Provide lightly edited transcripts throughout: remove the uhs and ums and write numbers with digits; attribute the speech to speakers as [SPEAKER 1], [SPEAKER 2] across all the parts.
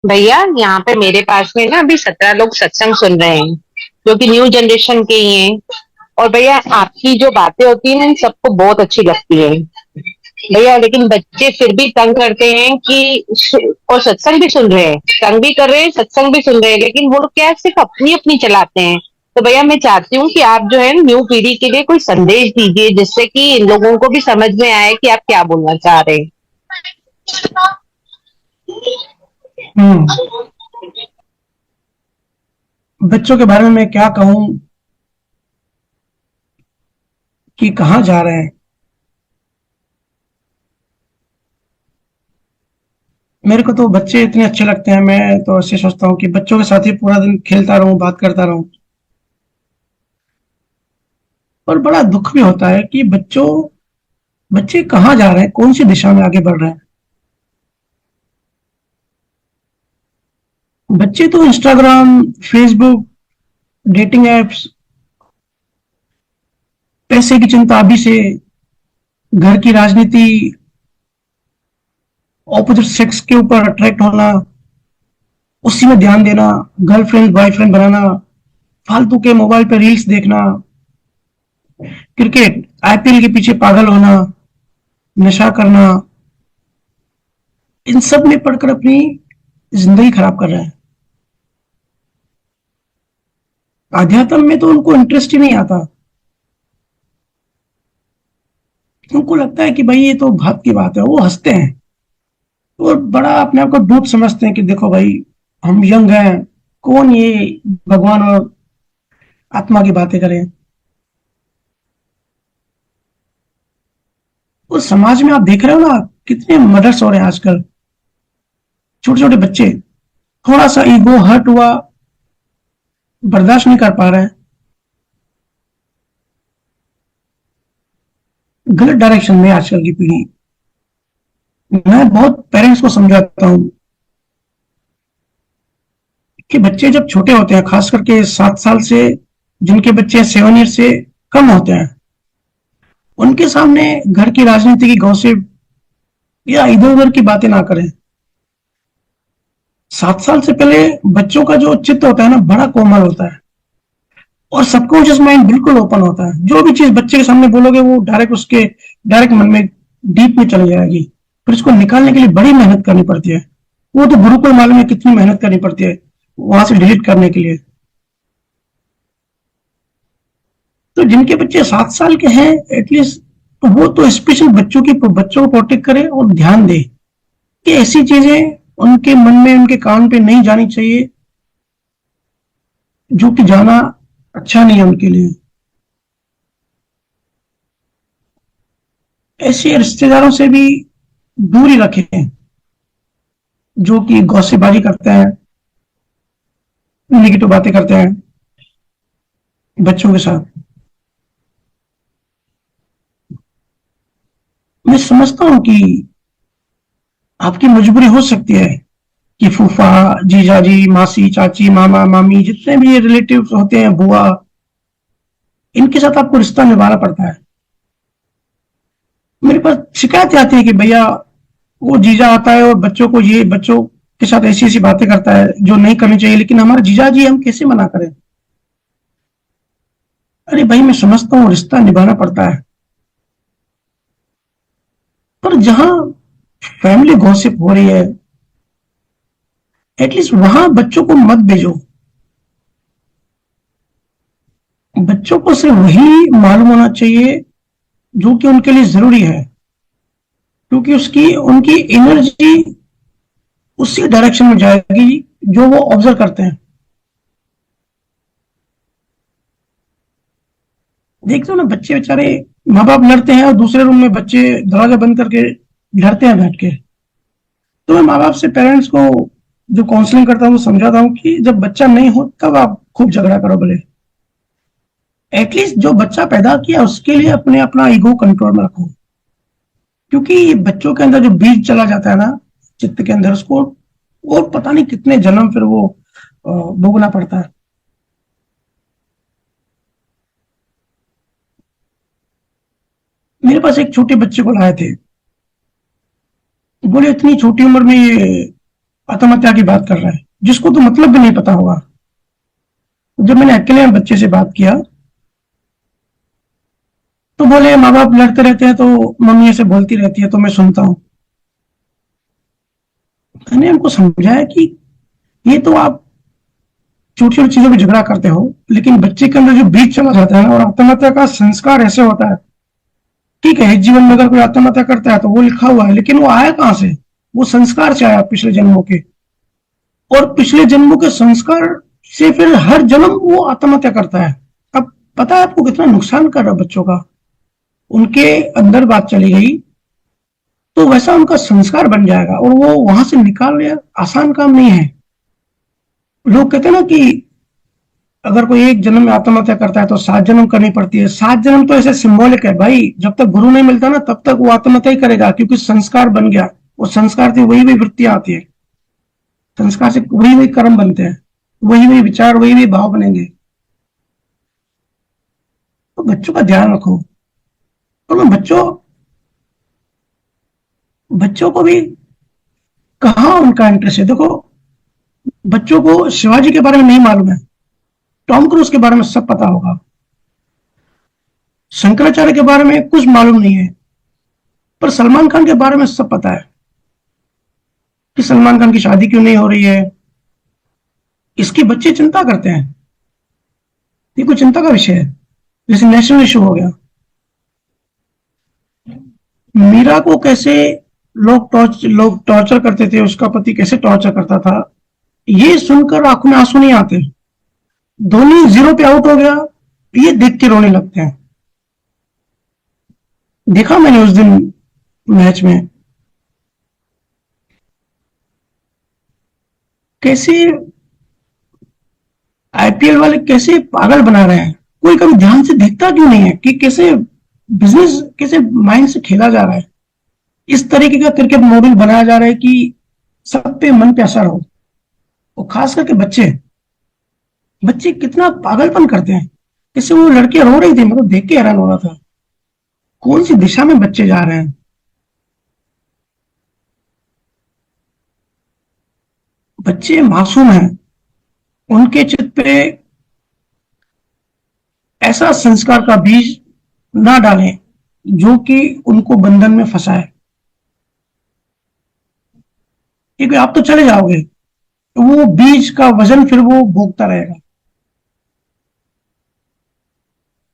[SPEAKER 1] भैया यहाँ पे मेरे पास में ना अभी 17 लोग सत्संग सुन रहे हैं, जो कि न्यू जनरेशन के ही हैं। और भैया आपकी जो बातें होती है ना, इन सबको बहुत अच्छी लगती है भैया। लेकिन बच्चे फिर भी तंग करते हैं और सत्संग भी सुन रहे हैं, तंग भी कर रहे हैं, सत्संग भी सुन रहे हैं, लेकिन वो लोग क्या है, सिर्फ अपनी अपनी चलाते हैं। तो भैया मैं चाहती हूँ कि आप जो है न्यू पीढ़ी के लिए कोई संदेश दीजिए, जिससे कि इन लोगों को भी समझ में आए कि आप क्या बोलना चाह रहे हैं।
[SPEAKER 2] हम्म। बच्चों के बारे में मैं क्या कहूं कि कहाँ जा रहे हैं। मेरे को तो बच्चे इतने अच्छे लगते हैं, मैं तो ऐसे सोचता हूँ कि बच्चों के साथ ही पूरा दिन खेलता रहूं, बात करता रहूं। और बड़ा दुख भी होता है कि बच्चे कहाँ जा रहे हैं, कौन सी दिशा में आगे बढ़ रहे हैं। बच्चे तो इंस्टाग्राम, फेसबुक, डेटिंग एप्स, पैसे की चिंता अभी से, घर की राजनीति, ऑपोजिट सेक्स के ऊपर अट्रैक्ट होना, उसी में ध्यान देना, गर्लफ्रेंड बॉयफ्रेंड बनाना, फालतू के मोबाइल पे रील्स देखना, क्रिकेट आईपीएल के पीछे पागल होना, नशा करना, इन सब में पढ़कर अपनी जिंदगी खराब कर रहे हैं। आध्यात्म में तो उनको इंटरेस्ट ही नहीं आता। उनको लगता है कि भाई ये तो भक्त की बात है, वो हंसते हैं और बड़ा अपने आप को डूब समझते हैं कि देखो भाई, हम यंग हैं, कौन ये भगवान और आत्मा की बातें करें। उस समाज में आप देख रहे हो ना, कितने मर्डर्स हो रहे हैं आजकल। छोटे छोटे बच्चे, थोड़ा सा ईगो हर्ट हुआ, बर्दाश्त नहीं कर पा रहे हैं, गलत डायरेक्शन में आजकल की पीढ़ी। मैं बहुत पेरेंट्स को समझाता हूँ कि बच्चे जब छोटे होते हैं, खास करके 7 साल से, जिनके बच्चे 7 ईयर से कम होते हैं, उनके सामने घर की राजनीति की गॉसिप या इधर उधर की बातें ना करें। 7 साल से पहले बच्चों का जो चित्त होता है ना, बड़ा कोमल होता है और सबकॉन्शियस माइंड बिल्कुल ओपन होता है। जो भी चीज बच्चे के सामने बोलोगे, वो डायरेक्ट मन में, डीप में चली जाएगी। फिर इसको निकालने के लिए बड़ी मेहनत करनी पड़ती है। वो तो गुरु को मालूम है कितनी मेहनत करनी पड़ती है वहां से डिलीट करने के लिए। तो जिनके बच्चे 7 साल के हैं, एटलीस्ट वो तो स्पेशल बच्चों को प्रोटेक्ट करे और ध्यान दे कि ऐसी चीजें उनके मन में, उनके कान पे नहीं जानी चाहिए, जो कि जाना अच्छा नहीं है उनके लिए। ऐसे रिश्तेदारों से भी दूरी रखें जो कि गौसेबाजी करते हैं, निगेटिव बातें करते हैं बच्चों के साथ। मैं समझता हूँ कि आपकी मजबूरी हो सकती है कि फूफा, जीजाजी, मासी, चाची, मामा, मामी, जितने भी रिलेटिव होते हैं, बुआ, इनके साथ आपको रिश्ता निभाना पड़ता है। मेरे पास शिकायत आती है कि भैया, वो जीजा आता है और बच्चों के साथ ऐसी ऐसी बातें करता है जो नहीं करनी चाहिए, लेकिन हमारे जीजा जी, हम कैसे मना करें। अरे भाई, मैं समझता हूँ रिश्ता निभाना पड़ता है, पर जहां फैमिली गॉसिप हो रही है, एटलीस्ट वहां बच्चों को मत भेजो। बच्चों को सिर्फ वही मालूम होना चाहिए जो कि उनके लिए जरूरी है, क्योंकि उसकी उनकी एनर्जी उसी डायरेक्शन में जाएगी जो वो ऑब्जर्व करते हैं। देखते हो ना, बच्चे बेचारे, माँ बाप लड़ते हैं और दूसरे रूम में बच्चे दरवाजा बंद करके लड़ते हैं बैठ के। तो मैं माँ बाप से, पेरेंट्स को जो काउंसलिंग करता हूँ, समझाता हूँ कि जब बच्चा नहीं हो तब आप खूब झगड़ा करो भले, एटलीस्ट जो बच्चा पैदा किया उसके लिए अपने अपना ईगो कंट्रोल में रखो। क्योंकि बच्चों के अंदर जो बीज चला जाता है ना, चित्त के अंदर, उसको और पता नहीं कितने जन्म फिर वो भोगना पड़ता है। मेरे पास एक छोटे बच्चे को लाए थे, बोले इतनी छोटी उम्र में ये आत्महत्या की बात कर रहा है, जिसको तो मतलब भी नहीं पता होगा। जब मैंने अकेले में बच्चे से बात किया तो बोले माँ बाप लड़ते रहते हैं तो मम्मी ऐसे बोलती रहती है तो मैं सुनता हूँ। मैंने उनको समझाया कि ये तो आप छोटी छोटी चीजों में झगड़ा करते हो, लेकिन बच्चे के अंदर जो बीज चला जाता है ना, और आत्महत्या का संस्कार ऐसे होता है। ठीक है, इस जीवन में अगर कोई आत्महत्या करता है तो वो लिखा हुआ है, लेकिन वो आया कहाँ से? वो संस्कार से आया, पिछले जन्मों के। और पिछले जन्मों के संस्कार से फिर हर जन्म वो आत्महत्या करता है। अब पता है आपको कितना नुकसान कर रहा है बच्चों का? उनके अंदर बात चली गई तो वैसा उनका संस्कार बन जाएगा, और वो वहां से निकालना आसान काम नहीं है। लोग कहते हैं ना कि अगर कोई एक जन्म में आत्महत्या करता है तो 7 जन्म करनी पड़ती है। 7 जन्म तो ऐसे सिंबॉलिक है भाई, जब तक गुरु नहीं मिलता ना तब तक वो आत्महत्या ही करेगा, क्योंकि संस्कार बन गया। वो संस्कार से वही वही वृत्तियां आती है, संस्कार से वही वही कर्म बनते हैं, वही वही विचार, वही वही भाव बनेंगे। तो बच्चों का ध्यान रखो। और मैं बच्चों बच्चों को भी कहाँ उनका इंटरेस्ट है, देखो बच्चों को शिवाजी के बारे में नहीं मालूम है, टॉम क्रूज के बारे में सब पता होगा, शंकराचार्य के बारे में कुछ मालूम नहीं है, पर सलमान खान के बारे में सब पता है कि सलमान खान की शादी क्यों नहीं हो रही है। इसकी बच्चे चिंता करते हैं, ये कोई चिंता का विषय है, जैसे नेशनल इशू हो गया। मीरा को कैसे लोग टॉर्चर करते थे, उसका पति कैसे टॉर्चर करता था, ये सुनकर आंखों में आंसू नहीं आते। धोनी 0 पे आउट हो गया, ये देख के रोने लगते हैं। देखा मैंने उस दिन मैच में कैसे आईपीएल वाले कैसे पागल बना रहे हैं। कोई कभी ध्यान से देखता क्यों नहीं है कि कैसे बिजनेस, कैसे माइंड से खेला जा रहा है। इस तरीके का क्रिकेट मॉडल बनाया जा रहा है कि सब पे मन पे असर हो, और खास करके बच्चे बच्चे कितना पागलपन करते हैं। जैसे वो लड़के रो रही थी, मैं तो देख के हैरान हो रहा था, कौन सी दिशा में बच्चे जा रहे हैं। बच्चे मासूम हैं, उनके चित्त पे ऐसा संस्कार का बीज ना डालें जो कि उनको बंधन में फंसाए, क्योंकि आप तो चले जाओगे तो वो बीज का वजन फिर वो भोगता रहेगा।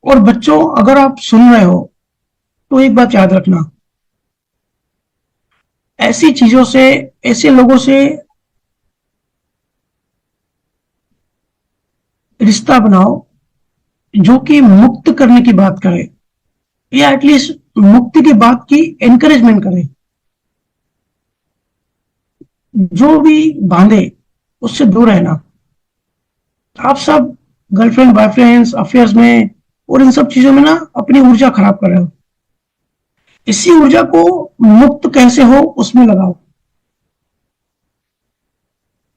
[SPEAKER 2] और बच्चों, अगर आप सुन रहे हो तो एक बात याद रखना, ऐसी चीजों से, ऐसे लोगों से रिश्ता बनाओ जो कि मुक्त करने की बात करे, या एटलीस्ट मुक्ति की बात की एनकरेजमेंट करे। जो भी बांधे उससे दूर रहना। आप सब गर्लफ्रेंड बॉयफ्रेंड्स अफेयर्स में और इन सब चीजों में ना अपनी ऊर्जा खराब कर रहे हो। इसी ऊर्जा को मुक्त कैसे हो उसमें लगाओ।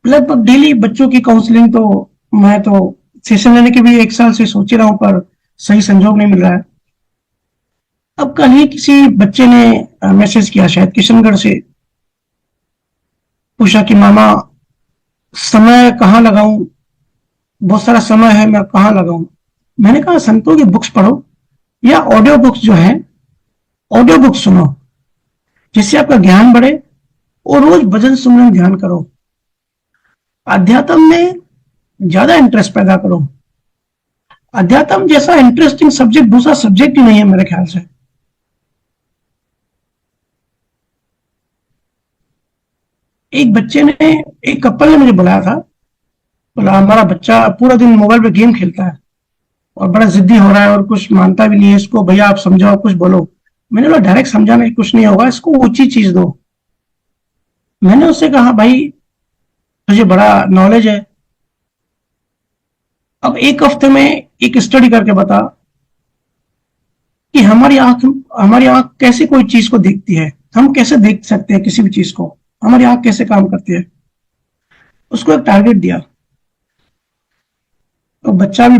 [SPEAKER 2] लगभग डेली बच्चों की काउंसलिंग तो मैं तो सेशन लेने के भी 1 साल से सोच ही रहा हूं, पर सही संजोग नहीं मिल रहा है। अब कल ही किसी बच्चे ने मैसेज किया, शायद किशनगढ़ से, पूछा कि मामा समय कहाँ लगाऊं, बहुत सारा समय है, मैं कहाँ लगाऊं। मैंने कहा संतों की बुक्स पढ़ो, या ऑडियो बुक्स जो है ऑडियो बुक्स सुनो, जिससे आपका ज्ञान बढ़े, और रोज भजन सुनने ध्यान करो। अध्यात्म में ज्यादा इंटरेस्ट पैदा करो। अध्यात्म जैसा इंटरेस्टिंग सब्जेक्ट दूसरा सब्जेक्ट ही नहीं है मेरे ख्याल से। एक बच्चे ने, एक कपल ने मुझे बुलाया था, बोला हमारा बच्चा पूरा दिन मोबाइल पे गेम खेलता है और बड़ा जिद्दी हो रहा है और कुछ मानता भी नहीं है, इसको भैया आप समझाओ, कुछ बोलो। मैंने बोला डायरेक्ट समझाने की कुछ नहीं होगा, इसको ऊंची चीज दो। मैंने उससे कहा भाई तुझे बड़ा नॉलेज है, अब 1 हफ्ते में एक स्टडी करके बता कि हमारी आंख कैसे कोई चीज को देखती है, हम कैसे देख सकते हैं किसी भी चीज को, हमारी आंख कैसे काम करती है। उसको एक टारगेट दिया, तो बच्चा भी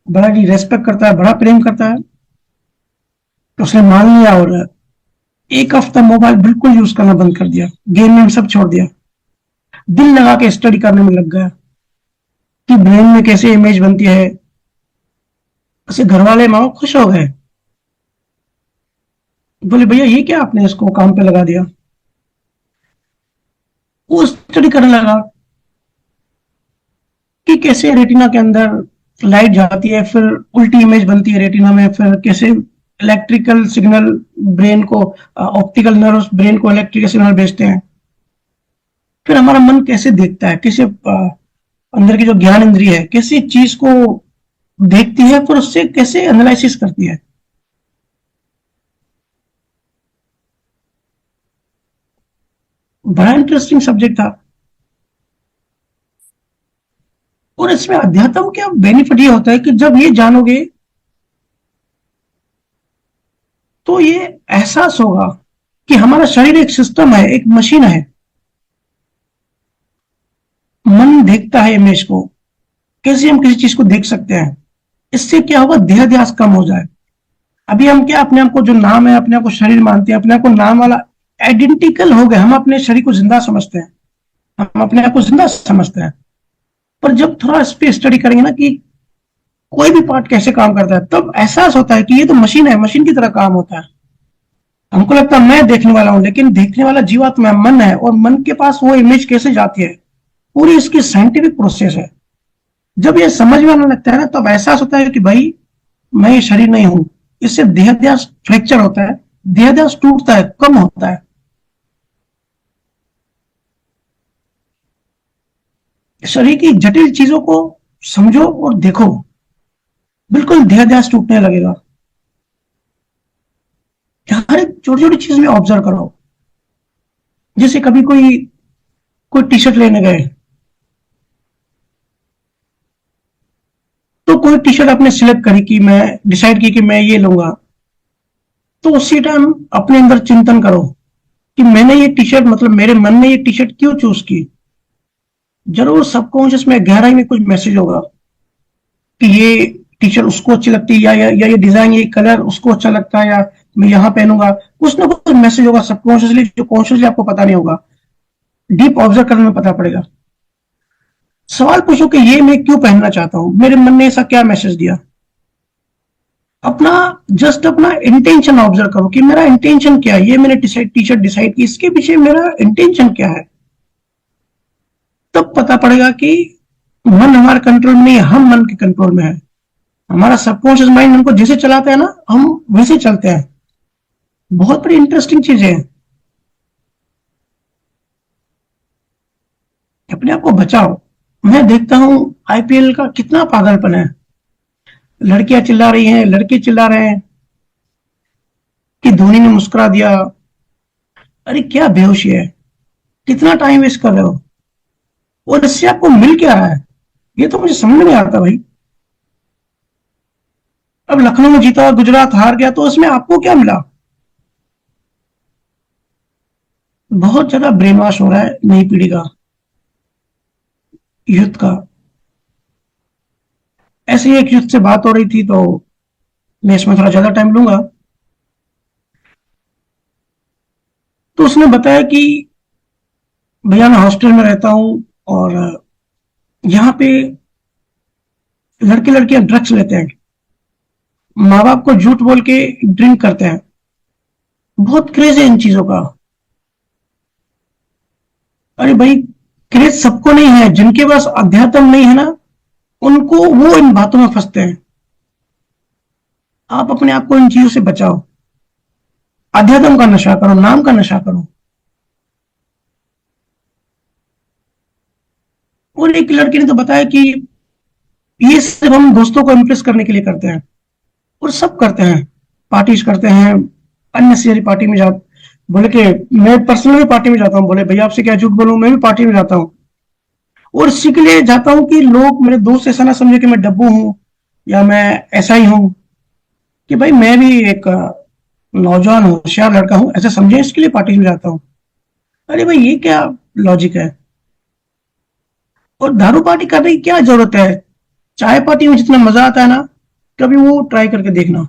[SPEAKER 2] बड़ा ही रेस्पेक्ट करता है, बड़ा प्रेम करता है, तो उसने मान लिया और 1 हफ्ता मोबाइल बिल्कुल यूज करना बंद कर दिया, गेम में सब छोड़ दिया। दिल लगा के स्टडी करने में लग गया कि ब्रेन में कैसे इमेज बनती है। उससे घर वाले माँ बाप खुश हो गए, बोले भैया ये क्या आपने इसको काम पे लगा दिया। वो स्टडी करने लगा कि कैसे रेटिना के अंदर लाइट जाती है, फिर उल्टी इमेज बनती है रेटिना में, फिर कैसे इलेक्ट्रिकल सिग्नल ब्रेन को, ऑप्टिकल नर्व्स ब्रेन को इलेक्ट्रिकल सिग्नल भेजते हैं। फिर हमारा मन कैसे देखता है, कैसे अंदर की जो ज्ञान इंद्रिय है कैसे चीज को देखती है, फिर उससे कैसे एनालिसिस करती है। बड़ा इंटरेस्टिंग सब्जेक्ट था। और इसमें अध्यात्म क्या बेनिफिट ये होता है कि जब ये जानोगे तो ये एहसास होगा कि हमारा शरीर एक सिस्टम है, एक मशीन है। मन देखता है इमेज को, कैसे हम किसी चीज को देख सकते हैं। इससे क्या होगा, देहाध्यास कम हो जाए। अभी हम क्या अपने आप को जो नाम है, अपने आप को शरीर मानते हैं, अपने आप को नाम वाला आइडेंटिकल हो गए। हम अपने शरीर को जिंदा समझते हैं, हम अपने आप को जिंदा समझते हैं। पर जब थोड़ा इस पे स्टडी करेंगे ना कि कोई भी पार्ट कैसे काम करता है, तब एहसास होता है कि ये तो मशीन है, मशीन की तरह काम होता है। हमको लगता है मैं देखने वाला हूं, लेकिन देखने वाला जीवात्मा मन है, और मन के पास वो इमेज कैसे जाती है, पूरी इसकी साइंटिफिक प्रोसेस है। जब ये समझ में आने लगता है ना, तब एहसास होता है कि भाई मैं ये शरीर नहीं हूं। इससे देहाध्यास फ्रैक्चर होता है, देहाध्यास टूटता है, कम होता है। शरीर की जटिल चीजों को समझो और देखो, बिल्कुल देहाध्यास टूटने लगेगा। हर एक छोटी छोटी चीज में ऑब्जर्व करो। जैसे कभी कोई कोई टी शर्ट लेने गए, तो कोई टी शर्ट आपने सिलेक्ट करी कि मैं डिसाइड की कि मैं ये लूंगा, तो उसी टाइम अपने अंदर चिंतन करो कि मैंने ये टी शर्ट, मतलब मेरे मन ने ये टी शर्ट क्यों चूज की। जरूर सबकॉन्शियस में गहराई में कुछ मैसेज होगा कि ये टी शर्ट उसको अच्छी लगती है, या ये डिजाइन, ये कलर उसको अच्छा लगता है, या मैं यहाँ पहनूंगा। कुछ ना कुछ मैसेज होगा सबकॉन्शियसली, जो कॉन्शियसली आपको पता नहीं होगा। डीप ऑब्जर्व करने में पता पड़ेगा। सवाल पूछो कि ये मैं क्यों पहनना चाहता हूं, मेरे मन ने ऐसा क्या मैसेज दिया। अपना जस्ट अपना इंटेंशन ऑब्जर्व करो कि मेरा इंटेंशन क्या है। ये मैंने टी शर्ट डिसाइड की, इसके पीछे मेरा इंटेंशन क्या है। तब पता पड़ेगा कि मन हमारे कंट्रोल में नहीं है, हम मन के कंट्रोल में है। हमारा सबकॉन्शियस माइंड हमको जैसे चलाता है ना, हम वैसे चलते हैं। बहुत बड़ी इंटरेस्टिंग चीज है। अपने आप को बचाओ। मैं देखता हूं आईपीएल का कितना पागलपन है। लड़कियां चिल्ला रही हैं, लड़के चिल्ला रहे हैं कि धोनी ने मुस्कुरा दिया। अरे क्या बेहोशी है, कितना टाइम वेस्ट कर रहे हो, और इससे आपको मिल क्या रहा है, ये तो मुझे समझ में नहीं आता भाई। अब लखनऊ में जीता, गुजरात हार गया, तो उसमें आपको क्या मिला। बहुत ज्यादा ब्रेन वॉश हो रहा है नई पीढ़ी का, यूथ का। ऐसे ही एक यूथ से बात हो रही थी, तो मैं इसमें थोड़ा ज्यादा टाइम लूंगा। तो उसने बताया कि भैया मैं हॉस्टल में रहता हूँ, और यहाँ पे लड़के लड़कियां ड्रग्स लेते हैं, माँ बाप को झूठ बोल के ड्रिंक करते हैं। बहुत क्रेज है इन चीजों का। अरे भाई, क्रेज सबको नहीं है। जिनके पास अध्यात्म नहीं है ना, उनको वो इन बातों में फंसते हैं। आप अपने आप को इन चीजों से बचाओ। अध्यात्म का नशा करो, नाम का नशा करो। और एक लड़की ने तो बताया कि ये सिर्फ हम दोस्तों को इम्प्रेस करने के लिए करते हैं, और सब करते हैं, पार्टीज करते हैं, अननेसेसरी पार्टी में जा। बोले कि मैं पर्सनली पार्टी में जाता हूँ, बोले भैया आपसे क्या झूठ बोलूं, मैं भी पार्टी में जाता हूँ। और इसी के लिए जाता हूँ कि लोग मेरे दोस्त ऐसा ना समझे कि मैं डब्बू हूँ, या मैं ऐसा ही हूँ, कि भाई मैं भी एक नौजवान होशियार लड़का हूँ, ऐसा समझे, इसके लिए पार्टी में जाता हूँ। अरे भाई ये क्या लॉजिक है। और दारू पार्टी करने की क्या जरूरत है। चाय पार्टी में जितना मजा आता है ना, कभी वो ट्राई करके देखना।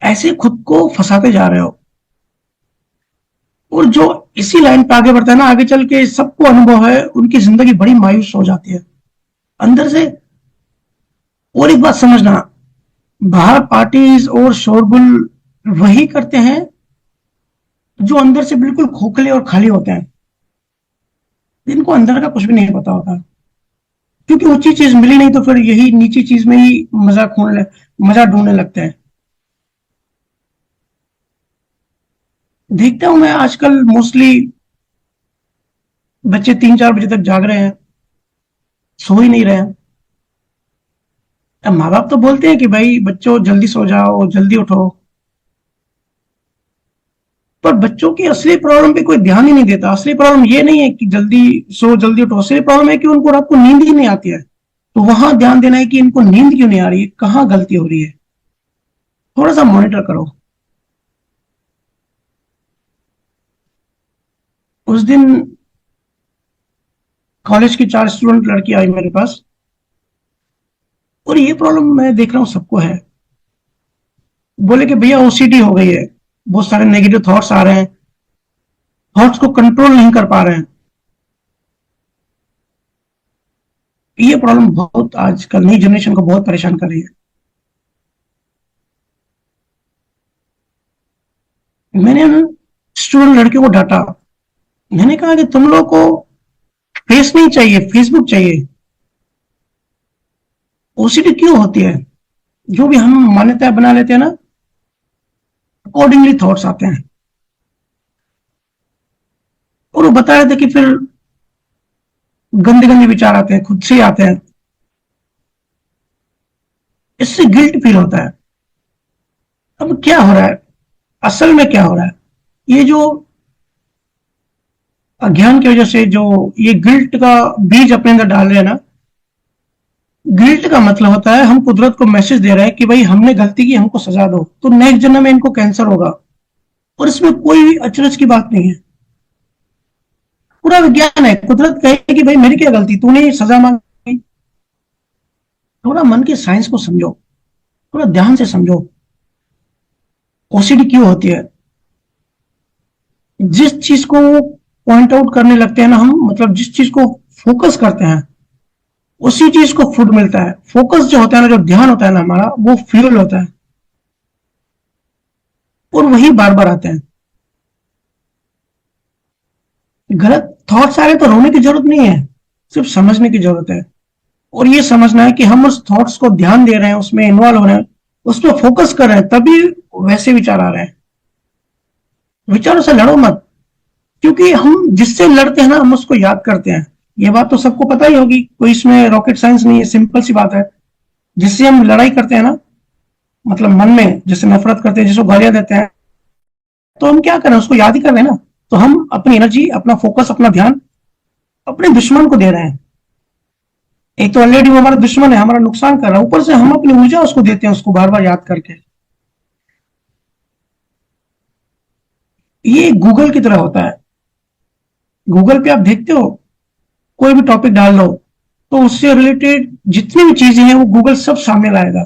[SPEAKER 2] ऐसे खुद को फंसाते जा रहे हो। और जो इसी लाइन पे आगे बढ़ता है ना, आगे चल के सबको अनुभव है, उनकी जिंदगी बड़ी मायूस हो जाती है अंदर से। और एक बात समझना, बाहर पार्टीज और शोरगुल वही करते हैं जो अंदर से बिल्कुल खोखले और खाली होते हैं, जिनको अंदर का कुछ भी नहीं पता होता, क्योंकि ऊंची चीज मिली नहीं तो फिर यही नीची चीज में ही मजा ढूंढने लगते हैं। देखता हूं मैं आजकल मोस्टली बच्चे 3-4 बजे तक जाग रहे हैं, सो ही नहीं रहे हैं। अब माँ बाप तो बोलते हैं कि भाई बच्चों जल्दी सो जाओ, जल्दी उठो, पर बच्चों की असली प्रॉब्लम पे कोई ध्यान ही नहीं देता। असली प्रॉब्लम ये नहीं है कि जल्दी सो जल्दी उठो, असली प्रॉब्लम है कि उनको रात को नींद ही नहीं आती है। तो वहां ध्यान देना है कि इनको नींद क्यों नहीं आ रही है, कहाँ गलती हो रही है, थोड़ा सा मॉनिटर करो। उस दिन कॉलेज की 4 स्टूडेंट लड़की आई मेरे पास, और ये प्रॉब्लम मैं देख रहा हूँ सबको है। बोले कि भैया ओसीडी हो गई है, बहुत सारे नेगेटिव थॉट्स आ रहे हैं, थॉट्स को कंट्रोल नहीं कर पा रहे हैं। ये प्रॉब्लम बहुत आजकल नई जनरेशन को बहुत परेशान कर रही है। मैंने उन स्टूडेंट लड़कियों को डांटा, मैंने कहा कि तुम लोग को फेस नहीं चाहिए, फेसबुक चाहिए। ओसीडी क्यों होती है? जो भी हम मान्यताएं बना लेते हैं ना, अकॉर्डिंगली थॉट्स आते हैं। और वो बता रहे थे कि फिर गंदे गंदे विचार आते हैं, खुद से ही आते हैं, इससे गिल्ट फील होता है। अब क्या हो रहा है, असल में क्या हो रहा है, ये जो अज्ञान की वजह से जो ये गिल्ट का बीज अपने अंदर डाल रहे हैं ना, गिल्ट का मतलब होता है हम कुदरत को मैसेज दे रहे हैं कि भाई हमने गलती की, हमको सजा दो, तो नेक्स्ट जन्म में इनको कैंसर होगा। और इसमें कोई भी अचरज की बात नहीं है, पूरा विज्ञान है। कुदरत कहे कि भाई मेरी क्या गलती, तूने सजा मांगी। थोड़ा मन की साइंस को समझो, थोड़ा ध्यान से समझो। ओसीडी क्यों होती है? जिस चीज को पॉइंट आउट करने लगते हैं ना हम, मतलब जिस चीज को फोकस करते हैं उसी चीज को फूड मिलता है। फोकस जो होता है ना, जो ध्यान होता है ना हमारा, वो फ्यूल होता है, और वही बार बार आते हैं। गलत थॉट्स आ रहे तो रोने की जरूरत नहीं है, सिर्फ समझने की जरूरत है। और ये समझना है कि हम उस थॉट्स को ध्यान दे रहे हैं, उसमें इन्वॉल्व हो रहे हैं, उस पर फोकस कर रहे हैं, तभी वैसे विचार आ रहे हैं। विचारों से लड़ो मत, क्योंकि हम जिससे लड़ते हैं ना हम उसको याद करते हैं। ये बात तो सबको पता ही होगी, कोई इसमें रॉकेट साइंस नहीं है, सिंपल सी बात है। जिससे हम लड़ाई करते हैं ना, मतलब मन में जिससे नफरत करते हैं, जिसको गालियां देते हैं, तो हम क्या करें, उसको याद ही कर रहे हैं ना। तो हम अपनी एनर्जी, अपना फोकस, अपना ध्यान अपने दुश्मन को दे रहे हैं। एक तो ऑलरेडी वो हमारा दुश्मन है, हमारा नुकसान कर रहा है, ऊपर से हम अपनी ऊर्जा उसको देते हैं, उसको बार बार याद करके। ये गूगल की तरह होता है। गूगल पे आप देखते हो, कोई भी टॉपिक डाल दो तो उससे रिलेटेड जितनी भी चीजें हैं वो गूगल सब सामने लाएगा।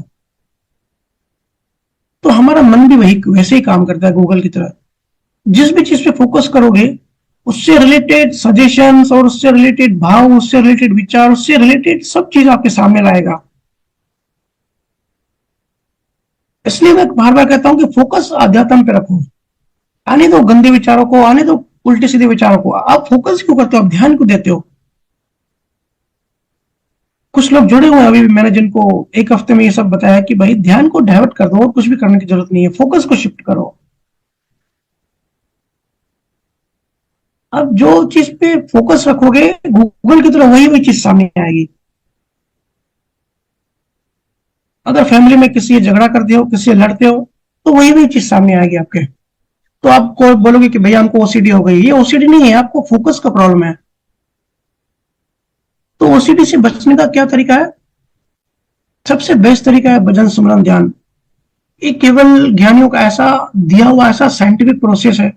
[SPEAKER 2] तो हमारा मन भी वही वैसे ही काम करता है गूगल की तरह। जिस भी चीज पे फोकस करोगे, उससे रिलेटेड सजेशंस और उससे रिलेटेड भाव, उससे रिलेटेड विचार, उससे रिलेटेड सब चीज आपके सामने लाएगा। इसलिए मैं बार बार कहता हूं कि फोकस आध्यात्म पे रखो। आने दो गंदे विचारों को, आने दो उल्टे सीधे विचारों को। आप फोकस क्यों करते हो, आप ध्यान क्यों देते हो? कुछ लोग जुड़े हुए हैं अभी भी, मैंने जिनको एक हफ्ते में ये सब बताया कि भाई ध्यान को डाइवर्ट कर दो, और कुछ भी करने की जरूरत नहीं है, फोकस को शिफ्ट करो। अब जो चीज पे फोकस रखोगे, गूगल की तरह वही वही चीज सामने आएगी। अगर फैमिली में किसी से झगड़ा करते हो, किसी से लड़ते हो, तो वही वही चीज सामने आएगी आपके। तो आपको बोलोगे कि भैया हमको ओसीडी हो गई, ये ओसीडी नहीं है, आपको फोकस का प्रॉब्लम है। तो ओसीडी से बचने का क्या तरीका है? सबसे बेस्ट तरीका है भजन सुमरन ध्यान। ये केवल ज्ञानियों का ऐसा दिया हुआ ऐसा साइंटिफिक प्रोसेस है।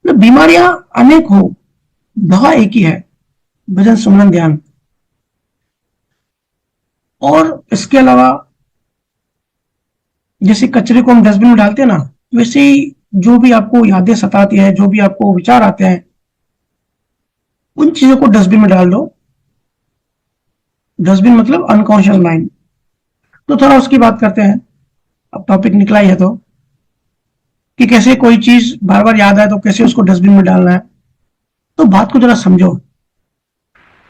[SPEAKER 2] मतलब बीमारियां अनेक हो, दवा एक ही है, भजन सुमरन ध्यान। और इसके अलावा जैसे कचरे को हम डस्टबिन में डालते हैं ना, वैसे ही जो भी आपको यादें सताती है, जो भी आपको विचार आते हैं, उन चीजों को डस्टबिन में डाल दो। डस्टबिन मतलब अनकॉन्शियस माइंड। तो थोड़ा उसकी बात करते हैं, अब टॉपिक निकला ही है तो, कि कैसे कोई चीज बार बार याद आए तो कैसे उसको डस्टबिन में डालना है। तो बात को जरा समझो।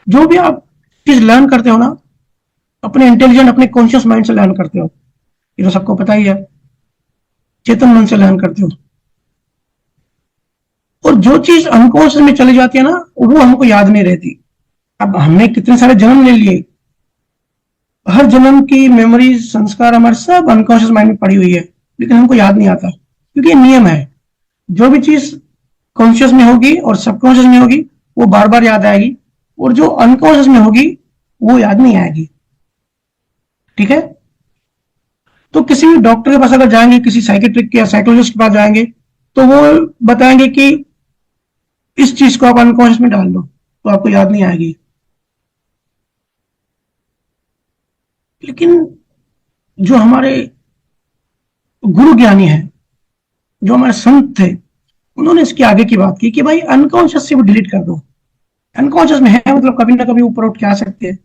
[SPEAKER 2] जो भी आप चीज लर्न करते हो ना, अपने इंटेलिजेंट, अपने कॉन्शियस माइंड से लर्न करते हो। ये तो सबको पता ही है, चेतन मन से लर्न करते हो। और जो चीज अनकॉन्शियस में चली जाती है ना, वो हमको याद नहीं रहती। अब हमने कितने सारे जन्म ले लिए, हर जन्म की मेमोरीज, संस्कार हमारे सब अनकॉन्शियस माइंड में पड़ी हुई है, लेकिन हमको याद नहीं आता, क्योंकि ये नियम है। जो भी चीज कॉन्शियस में होगी और सबकॉन्शियस में होगी, वो बार बार याद आएगी, और जो अनकॉन्शियस में होगी वो याद नहीं आएगी। ठीक है। तो किसी भी डॉक्टर के पास अगर जाएंगे, किसी साइकेट्रिक या साइकोलॉजिस्ट के पास जाएंगे, तो वो बताएंगे कि इस चीज को आप अनकॉन्शियस में डाल दो, तो आपको याद नहीं आएगी। लेकिन जो हमारे गुरु ज्ञानी है, जो हमारे संत थे, उन्होंने इसके आगे की बात की कि भाई अनकॉन्शियस से भी डिलीट कर दो। अनकॉन्शियस में है मतलब कभी ना कभी ऊपर उठ के आ सकते हैं।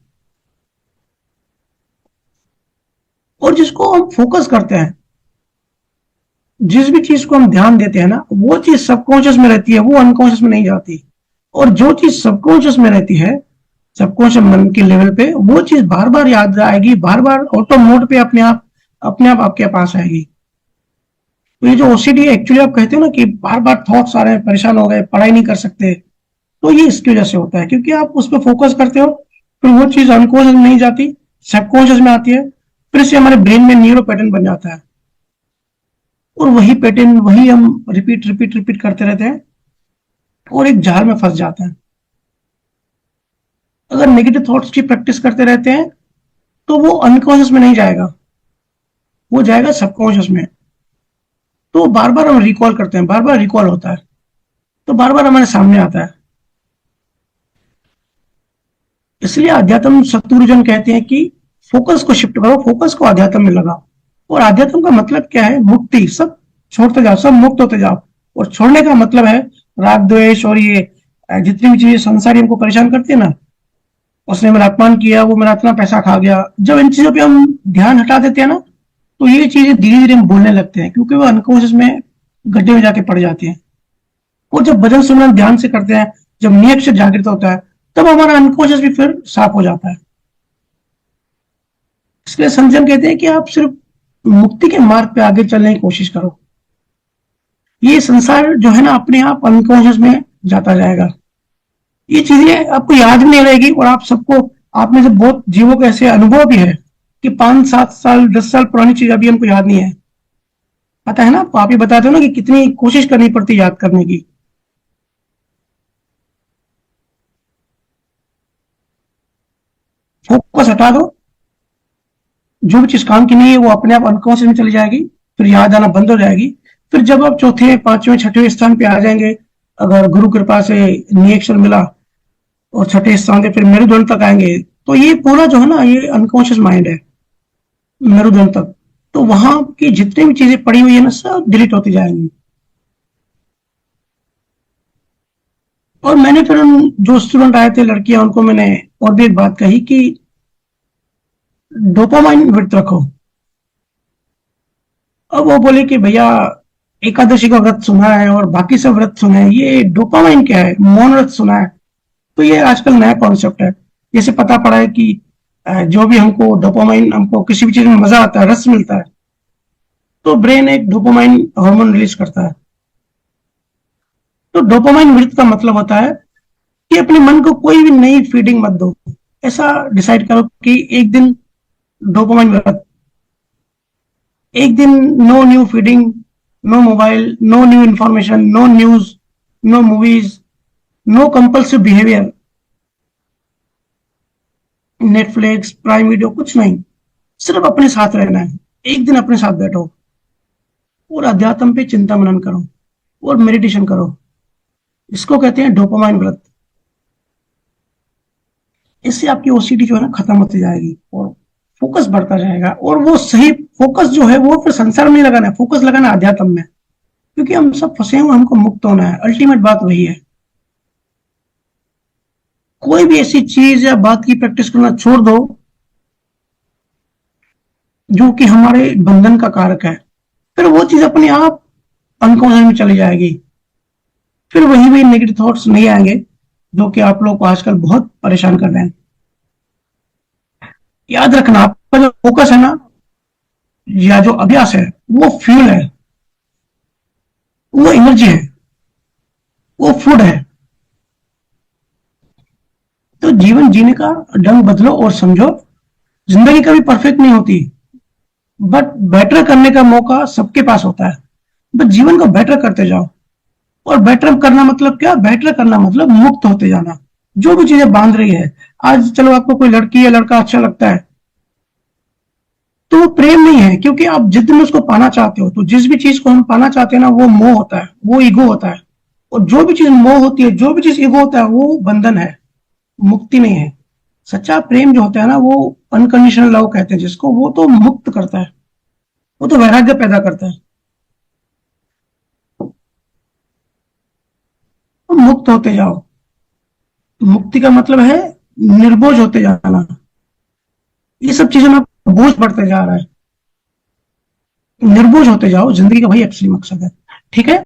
[SPEAKER 2] और जिसको हम फोकस करते हैं, जिस भी चीज को हम ध्यान देते हैं ना, वो चीज सबकॉन्शियस में रहती है, वो अनकॉन्शियस में नहीं जाती। और जो चीज सबकॉन्शियस में रहती है, सबकॉन्शियस मन के लेवल पे, वो चीज बार बार याद आएगी, बार बार ऑटो मोड पे अपने आप आपके पास आएगी। तो ये जो ओसीडी एक्चुअली आप कहते हो ना कि बार बार थॉट्स आ रहे हैं, परेशान हो गए, पढ़ाई नहीं कर सकते, तो ये इसकी वजह से होता है, क्योंकि आप उस पर फोकस करते हो, फिर वो चीज अनकॉन्शियस में नहीं जाती, सबकॉन्शियस में आती है, फिर इससे हमारे ब्रेन में न्यूरो पैटर्न बन जाता है, और वही पैटर्न, वही हम रिपीट रिपीट रिपीट करते रहते हैं, और एक जाल में फंस जाते हैं। अगर नेगेटिव थॉट्स की प्रैक्टिस करते रहते हैं, तो वो अनकॉन्शियस में नहीं जाएगा, वो जाएगा सबकॉन्शियस में। तो बार बार हम रिकॉल करते हैं, बार बार रिकॉल होता है, तो बार बार हमारे सामने आता है। इसलिए अध्यात्म सतगुरुजन कहते हैं कि फोकस को शिफ्ट करो, फोकस को अध्यात्म में लगाओ। और अध्यात्म का मतलब क्या है? मुक्ति। सब छोड़ते जाओ, सब मुक्त होते जाओ। और छोड़ने का मतलब है राग द्वेष और ये जितनी भी चीजें संसारी हमको परेशान करती है ना, उसने मेरा अपमान किया, वो मेरा इतना पैसा खा गया, जब इन चीजों पे हम ध्यान हटा देते हैं ना, तो ये चीजें धीरे धीरे हम बोलने लगते हैं, क्योंकि वो अनकॉन्शियस में गड्ढे में जाके पड़ जाती हैं। और जब भजन सुनना ध्यान से करते हैं, जब नियत से जागृत होता है, तब हमारा अनकॉन्शियस भी फिर साफ हो जाता है। इसलिए संजन कहते हैं कि आप सिर्फ मुक्ति के मार्ग पे आगे चलने की कोशिश करो। ये संसार जो है ना, अपने आप अनकॉन्शियस में जाता जाएगा। ये चीजें आपको याद भी नहीं रहेगी, और आप सबको, आप में से बहुत जीवों के ऐसे अनुभव भी है कि 5-7 साल 10 साल पुरानी चीज अभी हमको याद नहीं है। पता है ना, आप ही बताते हो ना कि कितनी कोशिश करनी पड़ती है याद करने की। फोकस हटा दो, जो भी चीज काम की नहीं है वो अपने आप अनकॉन्शियस में चली जाएगी, फिर याद आना बंद हो जाएगी। फिर जब आप चौथे, पांचवें, छठवें स्थान पे आ जाएंगे, अगर गुरु कृपा से नियक्षर मिला, और छठे स्थान से फिर मेरुदंड तक आएंगे, तो ये पूरा जो है ना, ये अनकॉन्शियस माइंड है, मेरुदंड तक। तो वहां की जितनी भी चीजें पड़ी हुई है ना, सब डिलीट होती जाएंगी। और मैंने फिर उन जो स्टूडेंट आए थे, लड़कियां, उनको मैंने और भी एक बात कही कि डोपामाइन व्रत रखो। अब वो बोले कि भैया एकादशी का व्रत सुना है और बाकी सब व्रत सुना है, ये डोपामाइन क्या है? मौन व्रत सुना है। तो ये आजकल नया कॉन्सेप्ट है। जैसे पता पड़ा है कि जो भी हमको डोपामाइन, हमको किसी भी चीज में मजा आता है, रस मिलता है, तो ब्रेन एक डोपामाइन हार्मोन रिलीज करता है। तो डोपामाइन व्रत का मतलब होता है कि अपने मन को कोई भी नई फीडिंग मत दो। ऐसा डिसाइड करो कि एक दिन डोपामाइन व्रत, एक दिन no new feeding, no mobile, no new information, no news, no movies, no compulsive behaviour, Netflix, prime video, कुछ नहीं। सिर्फ अपने साथ रहना है। एक दिन अपने साथ बैठो और अध्यात्म पे चिंता मनन करो और मेडिटेशन करो। इसको कहते हैं डोपामाइन व्रत। इससे आपकी ओसीडी जो है ना, खत्म होती जाएगी और फोकस बढ़ता जाएगा। और वो सही फोकस जो है, वो फिर संसार में नहीं लगाना है, फोकस लगाना है अध्यात्म में। क्योंकि हम सब फंसे हुए, हमको मुक्त होना है, अल्टीमेट बात वही है। कोई भी ऐसी चीज या बात की प्रैक्टिस करना छोड़ दो जो कि हमारे बंधन का कारक है, फिर वो चीज अपने आप अनकॉन्शियस में चली जाएगी। फिर वही वही नेगेटिव थॉट्स नहीं आएंगे जो कि आप लोग को आजकल बहुत परेशान कर रहे हैं। याद रखना, आपका जो फोकस है ना, या जो अभ्यास है, वो फ्यूल है, वो एनर्जी है, वो फूड है। तो जीवन जीने का ढंग बदलो और समझो, जिंदगी कभी परफेक्ट नहीं होती, बट बेटर करने का मौका सबके पास होता है। बस जीवन को बेटर करते जाओ। और बेटर करना मतलब क्या? बेटर करना मतलब मुक्त होते जाना, जो भी चीजें बांध रही है। आज चलो आपको कोई लड़की या लड़का अच्छा लगता है, तो वो प्रेम नहीं है, क्योंकि आप जिद में उसको पाना चाहते हो। तो जिस भी चीज को हम पाना चाहते हैं ना, वो मोह होता है, वो ईगो होता है। और जो भी चीज मोह होती है, जो भी चीज ईगो होता है, वो बंधन है, मुक्ति नहीं है। सच्चा प्रेम जो होता है ना, वो अनकंडीशनल लव कहते हैं जिसको, वो तो मुक्त करता है, वो तो वैराग्य पैदा करता है। तो मुक्त होते जाओ। मुक्ति का मतलब है निर्बोझ होते जाना। ये सब चीजों में बोझ बढ़ते जा रहा है। निर्बोझ होते जाओ, जिंदगी का वही एक्चुअली मकसद है। ठीक है।